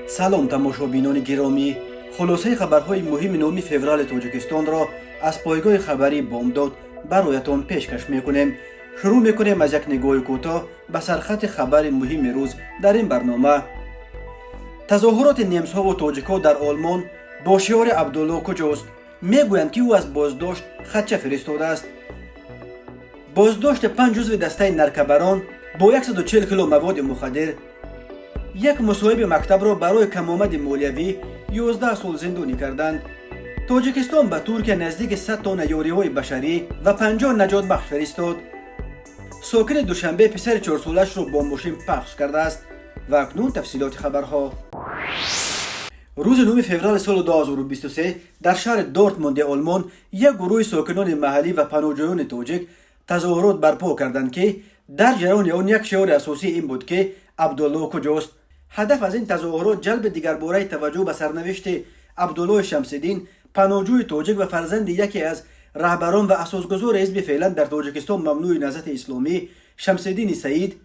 سلام تماشابینان گرامی، خلاصه خبرهای مهم نومی فوریه تاجیکستان را از پایگاه خبری بامداد برایتان پیشکش میکنیم. شروع میکنیم از یک نگاه کوتاه به سرخط خبر مهم روز در این برنامه. تظاهرات نیمس‌ها و تاجیک‌ها در آلمان با شعار عبدالله کجاست؟ میگویند که او از بازداشت خدشه فرستاده است. بازداشت 5 عضو دسته نرکبران با 140 کیلو مواد مخدر. یک مصاحب مکتب را برای کمآمد مالیوی 11 سال زندانی کردند. تاجیکستان به ترکیه نزدیک 100 تن یاریهای بشری و 50 نجات بخش فرستاد. ساکن دوشنبه پسر 4 سالش را با ماشین پخش کرده است. و اکنون تفصیلات خبرها. روز 9 فوریه سال 2023 در شهر دورتموند آلمان یک گروه ساکنان محلی و پناهجویان تاجیک تظاهرات برپا کردند که در جریان آن یک شعار اساسی این بود که عبدالله کجاست. هدف از این تظاهرات جلب دیگرباره توجه به سرنوشت عبدالله شمس‌الدین، پناهجوی تاجیک و فرزند یکی از رهبران و اساسگذار حزب فعلا در تاجیکستان ممنوع نهضت اسلامی، شمس‌الدین سعید،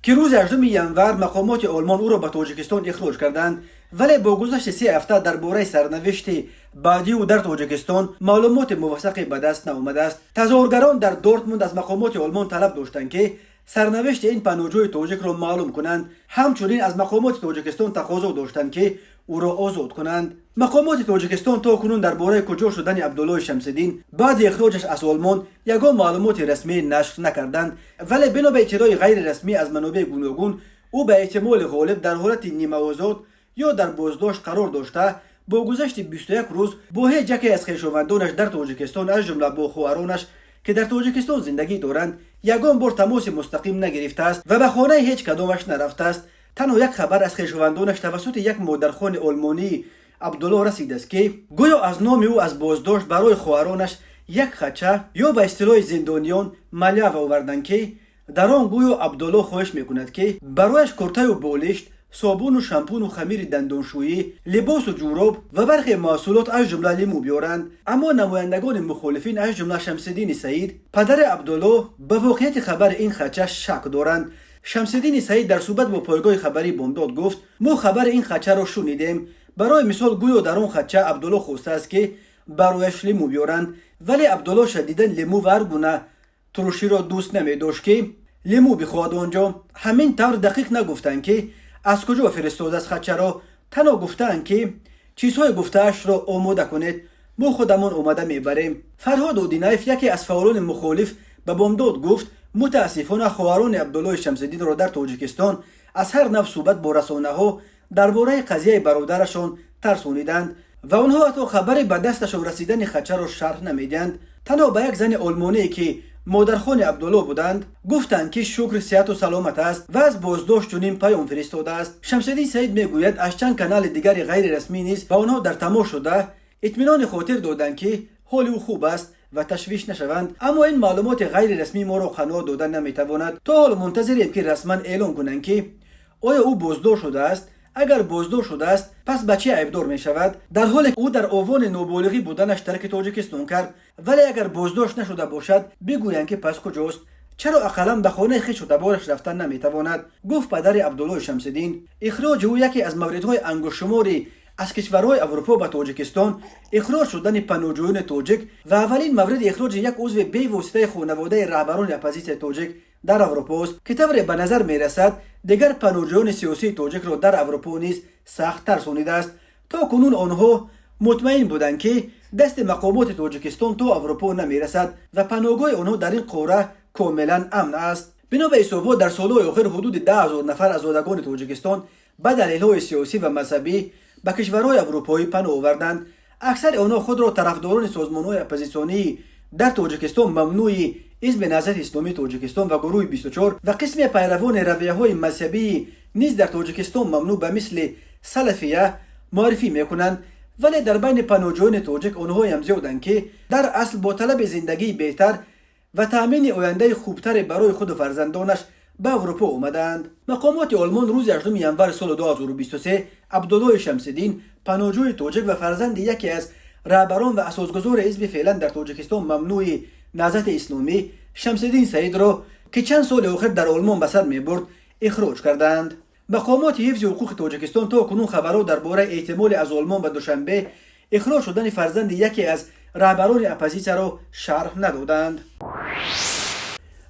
که روز 18 ینور مقامات آلمان او را به تاجیکستان اخراج کردند. ولی با گذشت 3 هفته درباره سرنوشت بعدی او در تاجیکستان معلومات موثقی به دست نآمده است. تظاهرگران در دورتموند از مقامات آلمان طلب داشتند که سرنوشت این پناهجوی تاجیک را معلوم کنند. همچنین از مقامات تاجیکستان تقاضا داشتند که او را آزاد کنند. مقامات تاجیکستان تا کنون درباره کجا شدن عبدالله شمس‌الدین بعد اخراجش از آلمان یگان معلومات رسمی نشر نکردند. ولی بنا به اطلاع غیر رسمی از منابع گوناگون او به احتمال غالب در حالت نیمه آزاد یا در بازداشت قرار داشته با گذشت 21 روز با هیچ یکی از خویشاوندانش در تاجیکستان از جمله با خواهرانش که در تاجیکستان زندگی دارند یگان بار تماس مستقیم نگرفته است و به خانه هیچ کدامش نرفته است. تنها یک خبر از خویشاوندانش توسط یک مادرخوان آلمانی عبدالله رسیده است که گویا از نام او از بازداشت برای خواهرانش یک خدشه یا به اصطلاح زندانیان مالیه آوردند که در آن گویا عبدالله خواهش میکند که برایش کرته و بالشت، صابون و شامپون و خمیر دندانشویی، لباس و جوراب و برخی محصولات از جمله لیمو بیارند. اما نمایندگان مخالفین از جمله شمس‌الدین سعید پدر عبدالله به واقعیت خبر این خدشه شک دارند. شمس‌الدین سعید در صحبت با پایگاه خبری بامداد گفت ما خبر این خدشه را شنیدیم. برای مثال گویا در اون خدشه عبدالله خواسته است که برایش لیمو بیارند، ولی عبدالله شدیداً لیمو و هر گونه ترشی را دوست نمی‌داشت که لیمو بخواد آنجا. همین طور دقیق نگفتند که از کجا فرستاده است خدشه را، تنها گفتند که چیزهای گفته‌اش را آماده کنید، ما خودمان آماده میبریم. فرهاد اودینایف یکی از فعالان مخالف به بامداد گفت متاسفانه خواهران عبدالله شمس‌الدین را در تاجیکستان از هر نوع صحبت با رسانه‌ها درباره قضیه برادرشان ترسانیدند و آنها حتی خبری به دستشان رسیدن خدشه را شرح نمیدهند. تنها به یک زن آلمانی که مادرخوان عبدالله بودند گفتند که شکر صحت و سلامت است و از بازداشت چنین پیام فرستاده است. شمس‌الدین سعید میگوید از چند کانال دیگر غیر رسمی نیز با آنها در تماس شده اطمینان خاطر دادند که حال او خوب است و تشویش نشوند. اما این معلومات غیر رسمی ما را قناعت دادن نمیتواند. تا حال منتظریم که رسما اعلام کنند که آیا او بازداشت شده است. اگر بازداشت شده است پس به چه عیبدار می شود، در حالی که او در آوان نابالغی بودنش ترک تاجیکستان کرد. ولی اگر بازداشت نشده باشد بگویند که پس کجاست، چرا اقلا به خانه خویش و تبارش رفتن نمیتواند. گفت پدر عبدالله شمس‌الدین اخراج او یکی از موردهای انگشتشماری از کشورهای اروپا به تاجیکستان اخراج شدن پناهجویان تاجیک و اولین مورد اخراج یک عضو بی واسطه خانواده رهبران اپوزیسیون تاجیک در اروپا است که طور به نظر می رسد دیگر پناهجویان سیاسی تاجیک را در اروپا نیز سخت ترسانیده است. تا کنون آنها مطمئن بودند که دست مقامات تاجیکستان تا اروپا نمی رسد و پناهگاه آنها در این قاره کاملا امن است. بنا به حسابات در سالهای اخیر حدود 10,000 نفر از آزادگان تاجیکستان به دلایل سیاسی و مذهبی به کشورهای اروپایی پناه آوردند. اکثر آنها خود را طرفداران سازمان‌های اپوزیسیونی در تاجیکستان ممنوع حزب نهضت اسلامی تاجیکستان و گروه 24 و قسم پیروان رویه‌های مذهبی نیز در تاجیکستان ممنوع به مثل سلفیه معرفی می‌کنند. ولی در بین پناهجویان تاجیک آنها هم زیادند که در اصل با طلب زندگی بهتر و تامین آینده خوبتر برای خود و فرزندانش به اروپا آمدند. مقامات آلمان روز 18 ینور سال 2023 عبدالله شمس‌الدین، پناهجوی تاجیک و فرزند یکی از رهبران و اساسگذار حزب فعلا در تاجیکستان ممنوع نهضت اسلامی، شمس‌الدین سعید را که چند سال آخر در آلمان به سر می‌برد اخراج کردند. مقامات حفظ حقوق تاجیکستان تا کنون خبرها درباره احتمال از آلمان به دوشنبه اخراج شدن فرزند یکی از رهبران اپوزیسیون را شرح ندادند.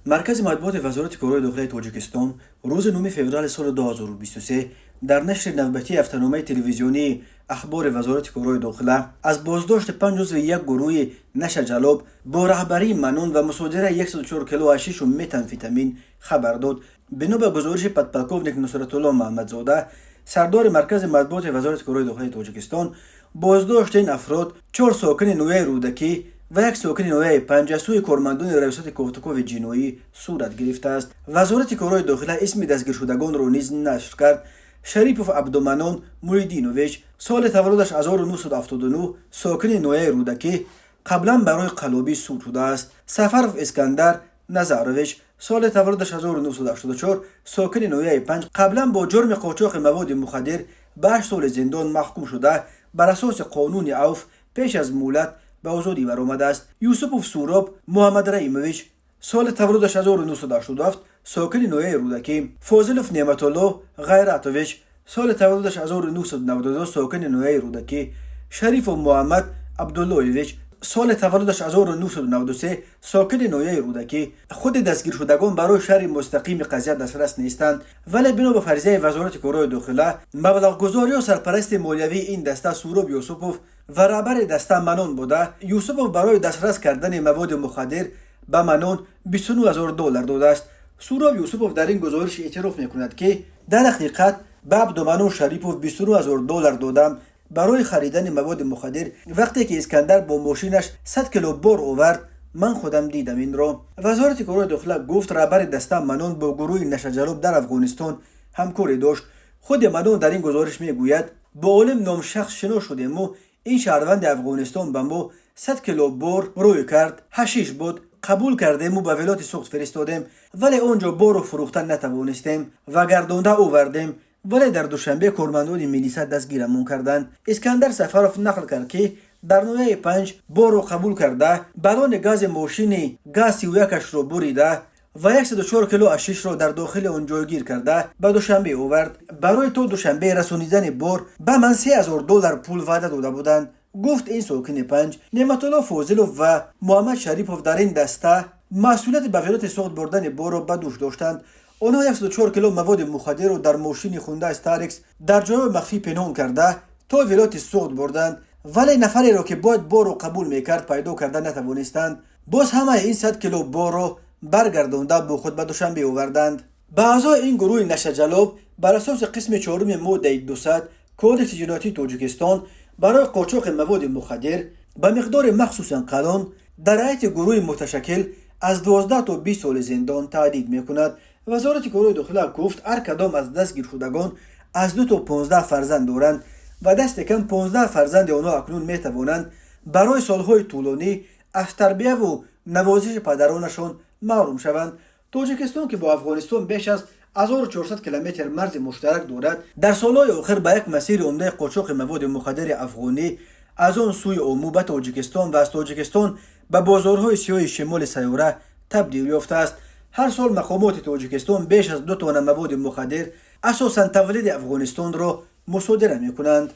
مرکز مطبوعات وزارت کارهای داخلی تاجیکستان روز 9 فوریه سال 2023 در نشر نوبتی هفته‌نامه تلویزیونی اخبار وزارت کارهای داخله از بازداشت 5 عضو یک گروه نشه جلاب با رهبری منون و مصادره 104 کیلو حشیش و متامفتامین خبر داد. بنا به گزارش پدپلکوونیک نصرت الله محمدزاده سردار مرکز مطبوعات وزارت کارهای داخلی تاجیکستان، بازداشت این افراد 4 ساکن نویه رودکی و یک ساکن نویه 5 سوی کارمندان ریاست کوفتکوف جنویی صورت گرفته است. وزارت کارهای داخله اسم دستگیر شدگان را نیز نشر کرد. شریپوف عبدالمنان مویدینوویچ سال تولدش 1979 ساکن نویه رودکی قبلا برای قلابی سود شده است. سفرف اسکندر نظرویچ سال تولدش 1984 ساکن نویه 5 قبلا با جرم قاچاق مواد مخدر به 8 سال زندان محکوم شده بر اساس قانون عوف پیش از مهلت به آزادی برآمده است. یوسفوف سوراب محمد رحیمویچ سال تولدش 1987 ساکن نویه رودکی. فاضلوف نعمت الله غیرتویچ سال تولدش 1992 ساکن نویه رودکی. شریف محمد عبداللهویچ سال تولدش 1993 ساکن نویه رودکی. خود دستگیر شدگان برای شرح مستقیم قضیه دسترس نیستند، ولی بنا به فرضیه وزارت کارهای داخله مبلغ گذاری و سرپرست مالیوی این دسته سوراب یوسفوف و رهبر دسته منون بوده. یوسفوف برای دسترس کردن مواد مخدر به منون $29,000 داده است. سوراب یوسفوف در این گزارش اعتراف میکند که در حقیقت به عبدالمنان شریپوف $29,000 دادم برای خریدن مواد مخدر. وقتی که اسکندر با ماشینش 100 کیلو بار آورد من خودم دیدم این را. وزارت کارهای داخله گفت رهبر دسته منون با گروه نشجلوب در افغانستان همکاری داشت. خود منون در این گزارش میگوید با عالم نام شخص شنا شدیم و این شهروند افغانستان به ما 100 کیلو بار روی کرد، حشیش بود، قبول کردیم و به ولایت سوخت فرستادیم، ولی اونجا بار رو فروختن نتوانستیم و گردانده آوردیم، ولی در دوشنبه کارمندان میلیسا دستگیرمون کردند. اسکندر سفروف نقل کرد که در نویه 5 بار رو قبول کرده، بالون گاز ماشین گاز 31 رو بریده و 104 کیلو حشیش را در داخل آن جایگیر کرده به دوشنبه آورد. برای تو دوشنبه رسانیدن بار به من $3,000 پول وعده داده بودند، گفت این ساکن 5. نعمت الله فاضلوف و محمد شریپوف در این دسته مسئولیت به ولایت سوخت بردن بار را به دوش داشتند. آنها 104 کیلو مواد مخدر را در ماشین خونده استارکس در جای مخفی پنهان کرده تا ولایت سوخت بردند، ولی نفری را که باید بار را قبول میکرد پیدا کرده نتوانستند. باز همه این 100 کیلو بار را برگردانده با خود به دوشنبه آوردند. به اعضای این گروه نشه جلاب بر اساس قسم 4 ماده 200 کودکس جنایتی تاجیکستان برای قاچاق مواد مخدر به مقدار مخصوصا کلان در هیئت گروه متشکل از 12 تا 20 سال زندان تهدید میکند. وزارت کارهای داخله گفت هر کدام از دستگیر شدگان از 2 تا 15 فرزند دارند و دست کم 15 فرزند آنها اکنون میتوانند برای سالهای طولانی از تربیه و نوازش پدرانشان محروم شوند. تاجیکستان که با افغانستان بیش از 1400 کیلومتر مرز مشترک دارد، در سالهای آخر به یک مسیر عمده قاچاق مواد مخدر افغانی از آن سوی امو به تاجیکستان و از تاجیکستان به بازارهای سیاه شمال سیاره تبدیل یافته است. هر سال مقامات تاجیکستان بیش از 2 تن مواد مخدر اساساً تولید افغانستان را مصادره میکنند.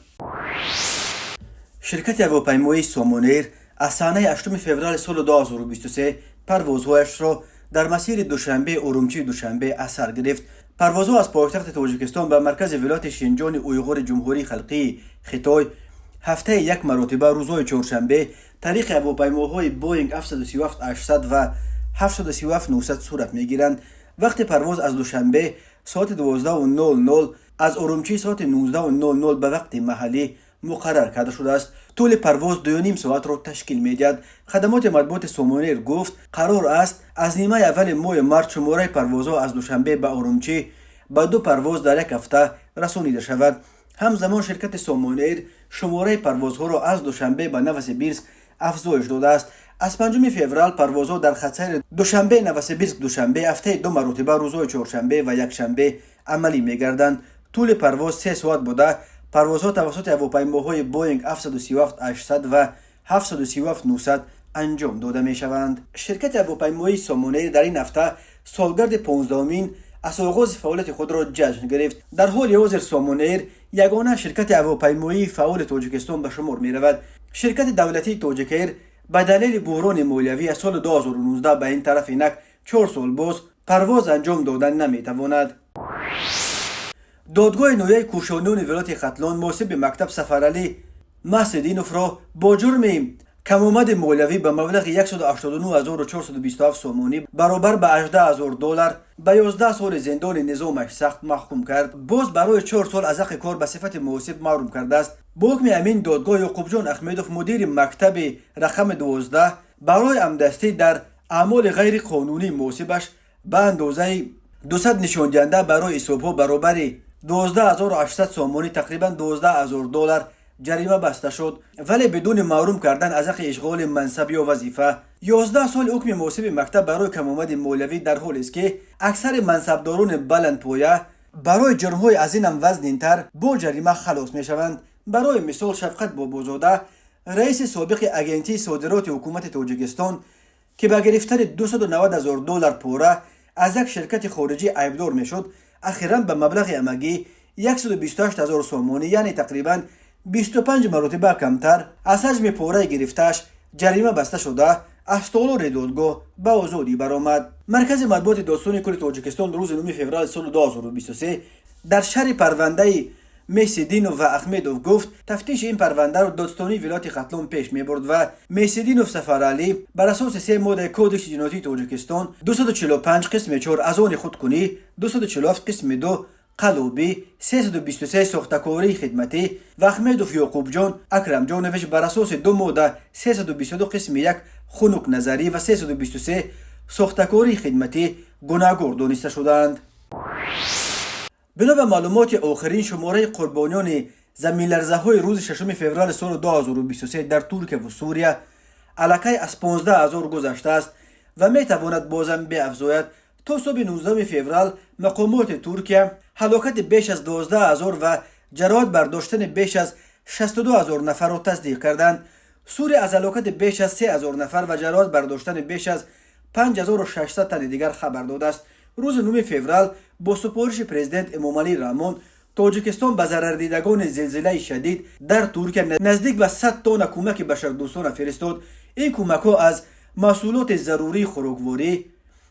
شرکت هواپیمایی سامونیر از صحنه 8 فوریه سال 2023 پروازهایش را در مسیر دوشنبه ارومچی دوشنبه اثر گرفت. پروازها از پایتخت تاجیکستان به مرکز ولایت شینجان اویغور جمهوری خلقی خیتای هفته یک مرتبه روزهای چهارشنبه طریق هواپیماهای بوینگ 737-800 و 737-900 صورت میگیرند. وقت پرواز از دوشنبه ساعت 12:00 از ارومچی ساعت 19:00 به وقت محلی مقرر کرده شده است. طول پرواز 2.5 ساعت را تشکیل می‌دهد. خدمات مطبوعات سامونیر گفت قرار است از نیمه اول ماه مارس شماره پروازها از دوشنبه به ارومچی به 2 پرواز در یک هفته رسانیده شود. همزمان شرکت سامونیر شماره پروازها را از دوشنبه به نوسیبیرسک افزایش داده است. از 5 فوریه پروازها در خط سیر دوشنبه نوسیبیرسک دوشنبه هفته 2 مرتبه روزهای چهارشنبه و یکشنبه عملی می‌گردند. طول پرواز 3 ساعت بوده. پروازها توسط هواپیماهای بوینگ 737-800 و 737-900 انجام داده می شوند. شرکت هواپیمایی سامونیر در این هفته سالگرد 15مین از آغاز فعالیت خود را جشن گرفت. در حال حاضر سامان ایر یگانه شرکت هواپیمایی فعال تاجیکستان به شمار می رود. شرکت دولتی تاجیک ایر به دلیل بحران مالیوی از سال 2019 به این طرف اینک 4 سال باز پرواز انجام دادن نمی تواند. دادگاه نویه کوشانیان ولایت ختلان محاسب مکتب سفرعلی مسعدینوف را با جرم کم‌آمد مالیوی به مبلغ 189427 سومانی برابر به $18,000 به 11 سال زندان نظامش سخت محکوم کرد. باز برای 4 سال از حق کار به صفت محاسب محروم کرده است. با حکم امین دادگاه یعقوب جان احمدوف مدیر مکتب رقم 12 برای همدستی در اعمال غیر قانونی محاسبش به اندازه 200 نشان دهنده برای حساب‌ها برابر 12800 سومانی تقریبا $12,000 جریمه بسته شد، ولی بدون محروم کردن از حق اشغال منصب یا وظیفه. 11 سال حکم محاسب مکتب برای کم‌آمد مالیوی در حالی است که اکثر منصبداران بلندپایه برای جرم‌های از این هم وزن‌تر با جریمه خلاص می‌شوند. برای مثال شفقت بابازاده رئیس سابق اگنتی صادرات حکومت تاجیکستان که به گرفتن $290,000 پوره از یک شرکت خارجی عیبدار میشد، اخیراً به مبلغ همگی 128,000 سومانی یعنی تقریباً 25 مرتبه کمتر از حجم پوره گرفتش جریمه بسته شده از تالار دادگاه به آزادی برآمد. مرکز مطبوعات داستان کل تاجیکستان روز 9 فوریه سال 2023 در شرح پرونده مسعدینوف و احمدوف گفت تفتیش این پرونده را دادستانی ولایت ختلان پیش می‌برد و مسعدینوف سفرعلی بر اساس 3 ماده کدش جنایی تاجیکستان 245 قسم 4 از آن خودکنی، 247 قسم 2 قلوبی، 323 ساختکاری خدمتی و احمدوف یعقوب جان اکرم جانویچ بر اساس 2 ماده 322 قسم 1 خنک نظری و 323 ساختکاری خدمتی گناهکار دانسته شدند. بنا به معلومات آخرین شماره قربانیان زمین لرزه‌های روز 6 فوریه سال 2023 در ترکیه و سوریه علاقه از 15,000 گذشته است و میتواند بازم بیافزاید. تا صبح 19 فوریه مقامات ترکیه هلاکت بیش از 12,000 و جراحت برداشتن بیش از 62,000 نفر را تصدیق کردند. سوریه از هلاکت بیش از 3,000 نفر و جراحت برداشتن بیش از 5,600 تن دیگر خبر داده است. روز 9 فوریه با سپارش پرزیدنت امامعلی رحمان تاجیکستان به ضرردیدگان زلزله شدید در ترکیه نزدیک به 100 تن کمک بشردوستانه فرستاد. این کمک ها از محصولات ضروری خوراکواری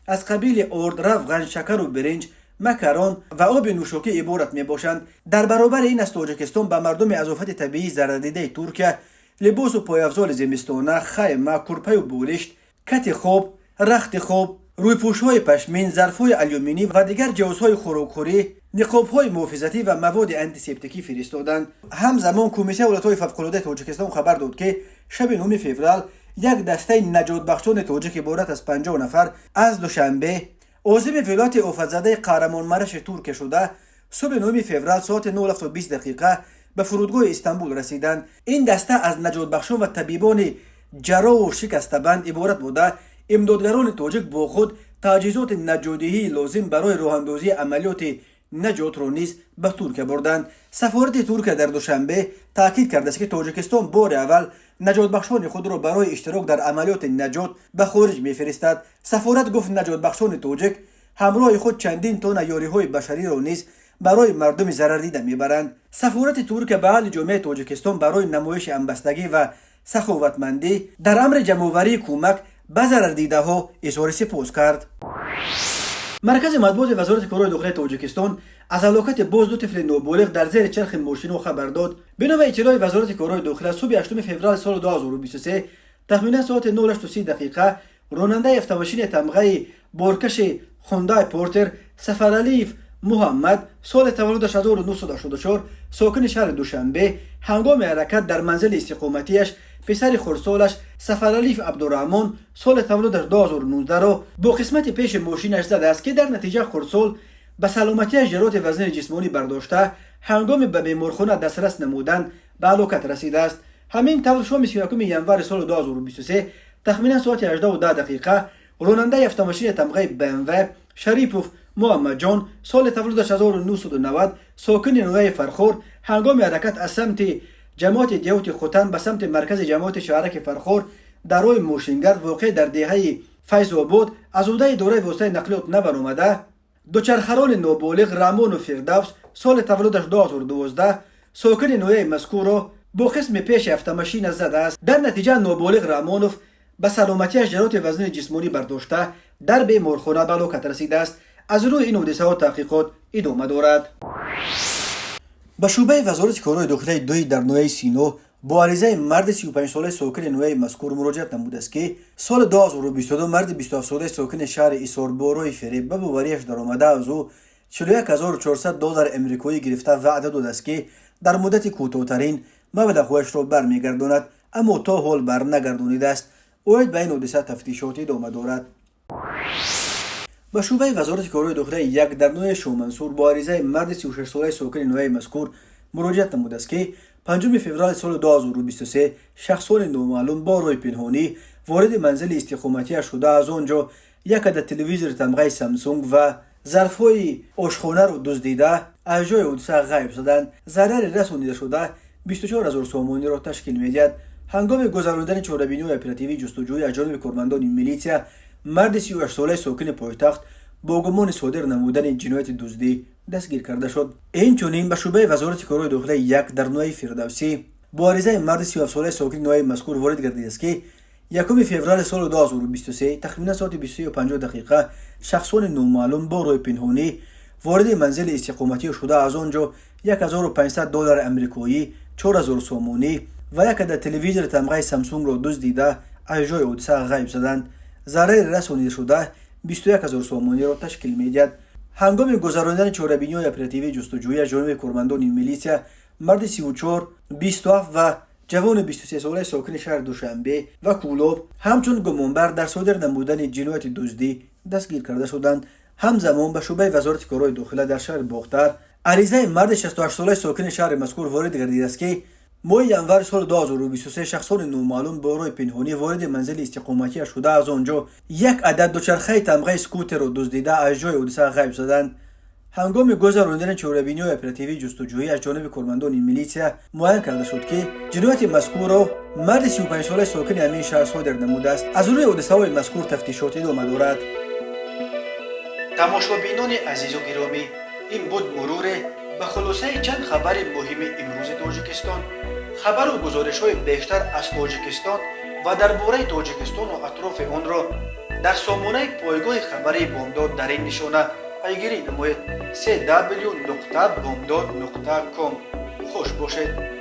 از قبیل آرد، روغن، شکر و برنج، مکران و آب نوشاکی عبارت می باشند. در برابر این از تاجیکستان به مردم از آفت طبیعی ضرردیده ترکیه لباس و پایافزار زمستانه، خیمه، کرپه و بالشت، کت خواب، رخت خواب، روی پوش‌های پشمین، ظرف‌های آلومینی و دیگر جهازهای خوراکخوری، نقاب‌های محافظتی و مواد آنتیسپتیکی فرستادند. همزمان کمیته ولایت‌های فوق‌العاده تاجیکستان خبر داد که شب 9 فوریه یک دسته نجات بخشان تاجیک عبارت از 50 نفر از دوشنبه عازم ولایت آفت‌زده قهرمانمرش ترکیه شده صبح 9 فوریه ساعت 9:20 به فرودگاه استانبول رسیدند. این دسته از نجات بخشان و طبیبان جراح و شکسته‌بند عبارت بوده. امدادگران تاجیک با خود تجهیزات نجاتی‌ای لازم برای راه‌اندازی عملیات نجات را نیز به ترکیه بردند. سفارت ترکیه در دوشنبه تاکید کرده است که تاجیکستان بار اول نجات بخشان خود را برای اشتراک در عملیات نجات به خارج می‌فرستد. سفارت گفت نجات بخشان تاجیک همراه خود چندین تن یاری‌های بشری را نیز برای مردم ضرر دیده می‌برند. سفارت ترکیه به اهل جامعه تاجیکستان برای نمایش همبستگی و سخاوتمندی در امر جمع‌آوری کمک به ضرردیده ها اظهار سپاس کرد. مرکز مطبوعات وزارت کارهای داخلی تاجیکستان از هلاکت باز 2 طفل نابالغ در زیر چرخ ماشین خبر داد. بنا به اطلاع وزارت کارهای داخلی صبح 8 فوریه سال 2023 تخمینا ساعت 9:30 راننده اتومبیل تمغه بارکش خوندای پورتر سفرعلی محمد سال تولدش 1984 ساکن شهر دوشنبه هنگام حرکت در منزل استقامتیش پسر خردسالش سفرعلی عبدالرحمن سال تولدش 2019 را با قسمت پیش ماشینش زده است که در نتیجه خردسال به سلامتیش جراحت وزن جسمانی برداشته هنگام به بیمارخانه دسترس نمودن به هلاکت رسیده است. همین طور شام 31 ینور سال 2023 تخمینا ساعت 18:10 راننده اتومبیل تمغه BMW شریپوف محمد جان سال تولدش 1990 ساکن نوای فرخور هنگام حرکت از سمت جماعت دیوت خوتن به سمت مرکز جماعت شهرک فرخور در روی ماشینگرد واقع در دهه فیض آباد از عهده اداره واسطه نقلیات نبرآمده دوچرخران نابالغ رمان و فردوس سال تولدش 2012 ساکن نویه مذکور را با قسم پیش افتماشین زده است. در نتیجه نابالغ رامانوف به سلامتیش جراحت وزن جسمانی برداشته در بیمارخانه به هلاکت رسیده است. از روی این حادثه ها تحقیقات ادامه دارد. به شعبه وزارت کارهای داخلی دوی در نویه سینو با عریضه مرد 35 ساله ساکن نویه مذکور مراجعت نموده است که سال 2022 مرد 27 ساله ساکن شهر ایسار بارای فریب به باوریش درآمده از او 41400 دلار امریکایی گرفته وعده داده است که در مدت کوتاه‌ترین مبلغش را برمیگرداند، اما تا حال بر نگردانیده است. اوید به این حادثه تفتیشات ادامه دارد. به شعبه وزارت کارهای داخلی یک در نوع شومنصور با عریضه مرد 36 ساله ساکن نویه مذکور مراجعت نموده است که 5 فوریه سال 2023 شخصان نامعلوم با رای پنهانی وارد منزل استقامتی شده از آنجا یک عدد تلویزیون تمغه سامسونگ و ظرف‌های آشخانه را دزدیده از جای حادثه غیب شدند. ضرر رسانیده شده 24000 سومانی را تشکیل می‌دهد. هنگام گذراندن چاره‌بینی اپراتیوی جستجوی از جانب کارمندان میلیسیا مرد 38 ساله ساکن پایتخت با گمان صادر نمودن جنایت دزدی دستگیر کرده شد. اینچنین به شعبه وزارت کارهای داخلی یک در نوع فردوسی با عریضه مرد 37 ساله ساکن نوع مذکور وارد گردیده است که 1 فوریه سال 2023 تقریبا ساعت 23:50 شخصان نامعلوم با رای پنهانی وارد منزل استقامتی شده از آنجا 1500 دلار امریکایی، 4000 سومانی و یک عدد تلویزیون تمغه سامسونگ را دزدیده از جای حادثه غیب شدند. ضرر رسانیده شده 21000 سومانی را تشکیل می‌دهد. هنگام گذراندن چاره‌بینی اپراتیوی جستجویی از جانب کارمندان میلیسیا مرد 34 27 و جوان 23 ساله ساکن شهر دوشنبه و کولوب همچون گمانبر در صادر نمودن جنایت دزدی دستگیر کرده شدند. همزمان به شعبه وزارت کارهای داخلی در شهر باختر عریضه مرد 68 ساله ساکن شهر مذکور وارد گردیده است که ماه ینور سال 2023 شخصان نامعلوم با رای پنهانی وارد منزل استقامتی شده از آنجا یک عدد دوچرخه تمغه اسکوتر را دزدیده از جای حادثه غیب شدند. هنگام گذراندن چاره‌بینی اپراتیوی جستجویی از جانب کارمندان میلیسیا معاین کرده شد که جنایت مذکور را مرد 35 ساله ساکن همین شهر صادر نموده است. از روی حادثه‌های مذکور تفتیشات ادامه دارد. تماشابینان عزیز و گرامی، این بود مرور به خلاصه چند خبر مهم امروز تاجیکستان. خبر و گزارش‌های بیشتر از تاجیکستان و درباره تاجیکستان و اطراف آن را در سامانه پایگاه خبری بامداد در این نشانه پیگیری نمایید: www.bomdad.com. خوش باشید.